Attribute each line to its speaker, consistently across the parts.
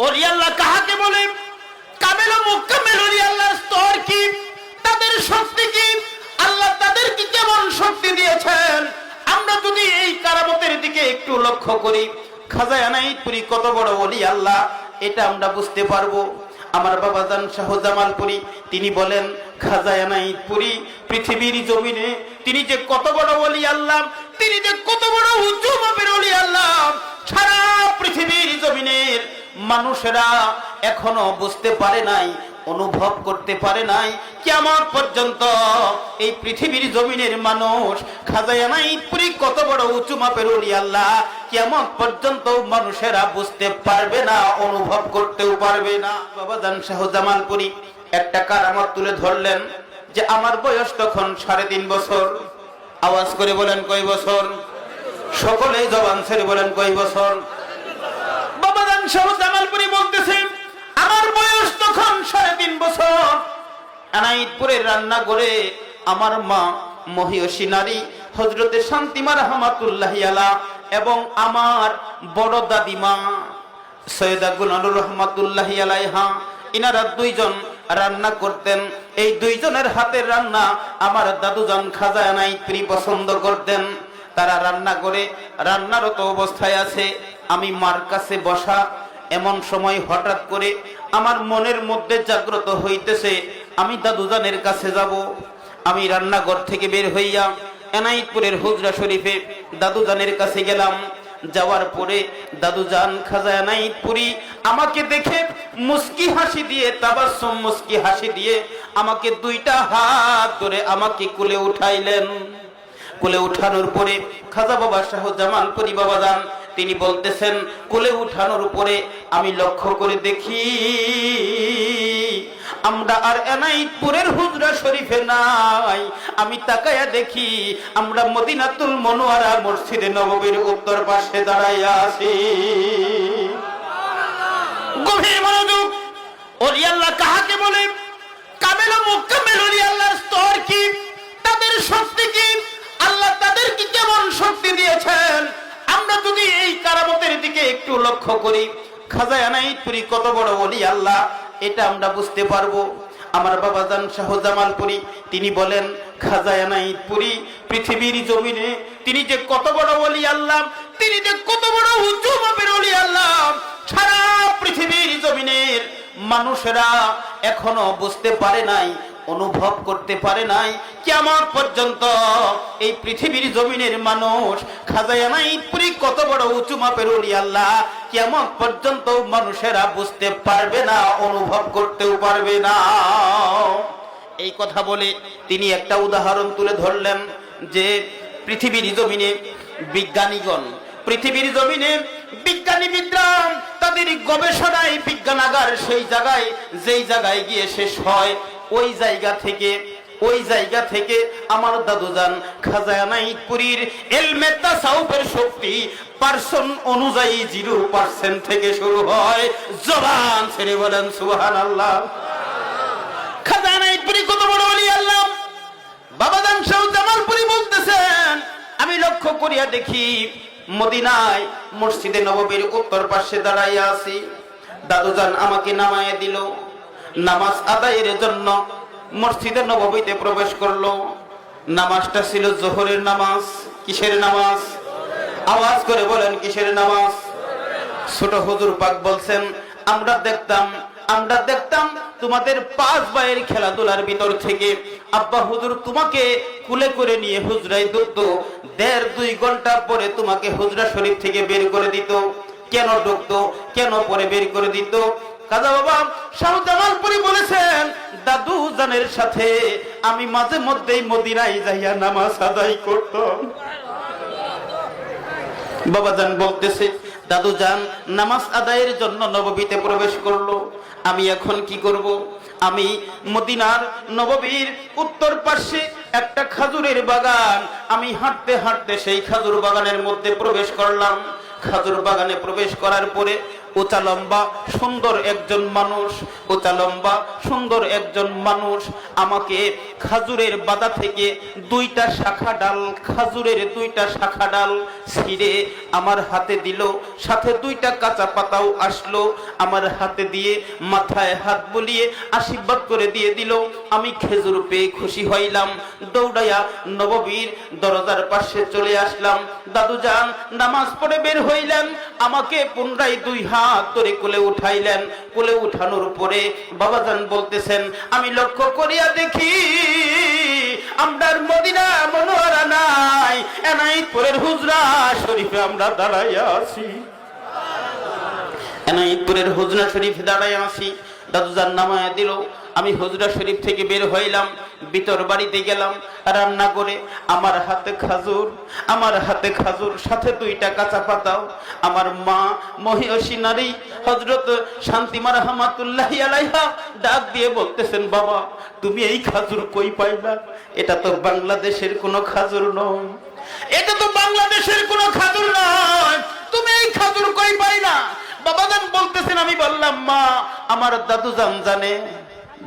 Speaker 1: ওলি আল্লাহ কাহাকে বলে? কামেল ও মুকাম্মেল ওলি আল্লাহর স্তর কি, তাদের শক্তি কি, আল্লাহ তাদেরকে কেমন শক্তি দিয়েছেন, আমরা যদি এই কারামতের দিকে একটু লক্ষ্য করি, খাজা এনায়েতপুরী কত বড় ওলি আল্লাহ এটা আমরা বুঝতে পারবো। আমার বাবা জান শাহ জামালপুরী তিনি বলেন, খাজা এনায়েতপুরী পৃথিবীর জমিনে তিনি যে কত বড় ওলি আল্লাহ, তিনি যে কত বড় উঁচু মাপের ওলি আল্লাহ, সারা পৃথিবীর জমিনের মানুষেরা এখনো বুঝতে পারে নাই, অনুভব করতে পারে নাই। কিয়ামত পর্যন্ত এই পৃথিবীর জমিনের মানুষ খাজা এনায়েতপুরী কত বড় উঁচু মাপের ওলি আল্লাহ কিয়ামত পর্যন্ত মানুষেরা বুঝতে পারবে না, অনুভব করতেও পারবে না। বাবা জান শাহ জামালপুরী একটা কারামত তুলে ধরলেন যে আমার বয়স তখন 3.5 বছর। আওয়াজ করে বলেন কয় বছর? সকলেই জবান ছেড়ে বলেন কয় বছর? বাবা জান শাহ জামালপুরী বলতেছেন আমার বয়স তখন 3.5 বছর। এনায়েতপুরের রান্নাঘরে আমার মা মহিয়সী নারী হযরতে শান্তিমা রাহমাতুল্লাহি আলাইহা এবং আমার বড় দাদিমা সৈয়দা গুলনুর রাহমাতুল্লাহি আলাইহা, ইনারা দুইজন রান্না করতেন। এই দুইজনের হাতের রান্না আমার দাদুজান খাজা এনায়েতপুরী পছন্দ করতেন। তারা রান্না করে রান্নারত অবস্থায় আছে, আমি মার কাছে বসা। এমন সময় হঠাৎ করে আমার মনের মধ্যে জাগ্রত হইতেছে আমি দাদুজানের কাছে যাব। আমি রান্নাঘর থেকে বের হইয়া এনায়েতপুরের হুজরা শরীফে দাদুজানের কাছে গেলাম। যাওয়ার পরে দাদুজান খাজা এনায়েতপুরী আমাকে দেখে মুস্কি হাসি দিয়ে, তাবাসসুম মুস্কি হাসি দিয়ে আমাকে 2টা হাত ধরে আমাকে কোলে উঠাইলেন। কোলে উঠানোর পরে খাজা বাবা শাহ জামালপুরী বাবা যান তিনি বলতেছেন, কোলে উঠানোর উপরে আমি লক্ষ্য করে দেখি আমরা আর এনায়েতপুরের হুজরা শরীফে নাই। আমি তাকায়া দেখি আমরা মদিনাতুল মুনাওয়ারা মসজিদে নববীর উত্তর পাশে দাঁড়াইয়া আছি। গভীর মনোযোগ। ওলি আল্লাহ কাহাকে বলে? কামেল ও মুকাম্মেল ওলি আল্লাহর স্তর কি, তাদের শক্তি কি, আল্লাহ তাদেরকে কেমন শক্তি দিয়েছেন, আমরা যদি এই কারামতের দিকে একটু লক্ষ্য করি, খাজা এনায়েতপুরী কত বড় ওলি আল্লাহ এটা আমরা বুঝতে পারবো। আমার বাবা জান শাহ জামালপুরী তিনি বলেন, খাজা এনায়েতপুরী পৃথিবীর জমিনে তিনি যে কত বড় ওলি আল্লাহ, তিনি যে কত বড় উঁচু মাপের ওলি আল্লাহ, সারা পৃথিবীর জমিনের মানুষেরা এখনো বুঝতে পারে নাই, অনুভব করতে পারে নাই। কিয়ামত পর্যন্ত এই পৃথিবীর জমিনের মানুষ খাজা এনায়েতপুরী কত বড় উঁচু মাপের ওলি আল্লাহ কিয়ামত পর্যন্ত মানুষেরা বুঝতে পারবে না, অনুভব করতেও পারবে না। এই কথা বলে তিনি একটা উদাহরণ তুলে ধরলেন যে পৃথিবীর জমিনে বিজ্ঞানীগণ, পৃথিবীর জমিনে বিজ্ঞানীবিদরা তাদের গবেষণায় বিজ্ঞানাগার সেই জায়গায় যেই জায়গায় গিয়ে শেষ হয়, ওই জায়গা থেকে আমার দাদুজান খাজা এনায়েতপুরীর ইলমে তাসাউফের শক্তি পার্সন অনুযায়ী 0% থেকে শুরু হয়। জবান ছেড়ে বলেন সুবহানাল্লাহ। খাজা এনায়েতপুরী কত বড় ওলি আল্লাহ। বাবা জান শাহ জামালপুরী বলতেছেন, আমি লক্ষ্য করিয়া দেখি মদিনায় মসজিদে নববীর উত্তর পাশে দাঁড়াইয়া আছি। দাদুজান আমাকে নামায়ে দিল। নামাজ আদায়ের জন্য মসজিদে নববীতে প্রবেশ করলো। নামাজটা ছিল জোহরের নামাজ। কিসের নামাজ? আওয়াজ করে বলেন কিসের নামাজ? ছোট হুজুর পাক বলছেন, আমরা দেখতাম তোমাদের 5 ভাইয়ের খেলাধুলার ভিতর থেকে আব্বা হুজুর তোমাকে কুলে করে নিয়ে হুজরায় ধরত, 1.5-2 ঘন্টা পরে তোমাকে হুজরা শরীফ থেকে বের করে দিত। কেন ঢুকতো, কেন পরে বের করে দিত? খাজা বাবা শাহ জামালপুরী বলেছেন, দাদু জানের সাথে আমি মাঝে মধ্যেই মদিনায় যাইয়া নামাজ আদায় করতাম। বাবা জান বলতেছে, দাদু জান নামাজ আদায়ের জন্য নববীতে প্রবেশ করলো। আমি এখন কি করব? আমি মদিনার নববীর উত্তর পাশে একটা খাজুরের বাগান, আমি হাঁটতে হাঁটতে সেই খাজুর বাগানের মধ্যে প্রবেশ করলাম। খাজুর বাগানে প্রবেশ করার পরে উঁচা লম্বা সুন্দর একজন মানুষ, উঁচা লম্বা সুন্দর একজন মানুষ আমাকে খাজুরের বাদা থেকে দুইটা শাখা ডাল, খাজুরের দুইটা শাখা ডাল ছিঁড়ে আমার হাতে দিল, সাথে দুইটা কাঁচা পাতাও আসলো আমার হাতে দিয়ে মাথায় হাত বুলিয়ে আশীর্বাদ করে দিয়ে দিল। আমি খেজুর পেয়ে খুশি হইলাম, দৌড়াইয়া নববীর দরজার পাশে চলে আসলাম। দাদু যান নামাজ পড়ে বের হইলেন, আমাকে পুনরায় দুই হাত ধরে কোলে উঠাইলেন। কোলে উঠানোর পরে বাবাজান বলতেছেন, আমি লক্ষ্য করিয়া দেখি আমরার মদিনা মনোয়ারা নাই, এনায়েতপুরের হুজরা শরীফে আমরা দাঁড়াইয়া আছি, এনায়েতপুরের হুজরা শরীফে দাঁড়াইয়া আছি। দাদুজান নামায়া দিল, আমি হুজরা শরীফ থেকে বের হইলাম, ভিতর বাড়িতে গেলাম, রান্না করে আমার হাতে খাজুর, আমার হাতে খাজুর সাথে দুইটা কাঁচা পাতাও। আমার মা মহিয়সী নারী হযরত শান্তিমা রাহমাতুল্লাহি আলাইহা ডাক দিয়ে বলতেছেন, বাবা তুমি এই খাজুর কই পাইলা? এটা তো বাংলাদেশের কোনো খাজুর নয়, এটা তো বাংলাদেশের কোনো খাজুর নয়, তুমি এই খাজুর কই পাইলা? বাবাজান বলতেছেন, আমি বললাম মা আমার দাদুজান জানে,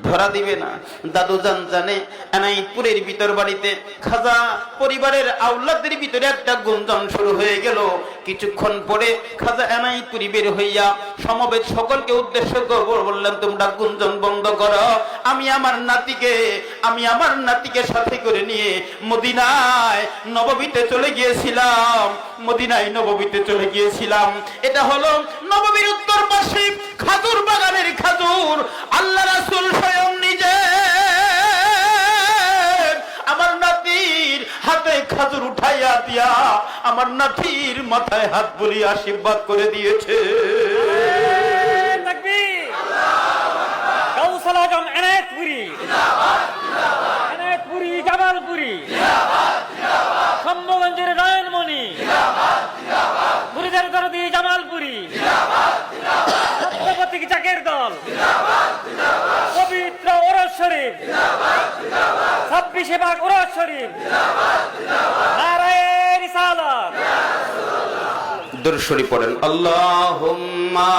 Speaker 1: ধরা দিবে না। দাদুজান জানে এনায়েতপুরের ভিতর বাড়িতে খাজা পরিবারের আওলাদের ভিতরে একটা গুঞ্জন শুরু হয়ে গেল। কিছুক্ষণ পরে খাজা এনায়েতপুরি বের হইয়া সমবেত সকলকে উদ্দেশ্য করে বললেন, তোমরা গুঞ্জন বন্ধ করো, আমি আমার নাতিকে সাথে করে নিয়ে মদিনায় নববীতে চলে গিয়েছিলাম, মদিনায় নববীতে চলে গিয়েছিলাম। এটা হলো নববীর উত্তর পাশে খাজুর বাগানের খাজুর। আল্লাহ রাসূল স্বয়ং নিজে আমার নাতির হাতে খাজুর উঠাইয়া দিয়া আমার নাতির মাথায় হাত বুলিয়ে আশীর্বাদ করে দিয়েছে।
Speaker 2: তাকবীর, গাউসুল আজম এনায়েতপুরি জিন্দাবাদ, এনায়েতপুরি জামালপুরি সম্মগঞ্জের রায়নমণি মুরিদের দরদি জামালপুরি, সত্যপতিক জাকের দল, পবিত্র ওরস শরীফ, 26 ভাগ ওরস শরীফ, নারায়ে রিসালাত।
Speaker 1: দরুদ শরীফ পড়েন, আল্লাহুম্মা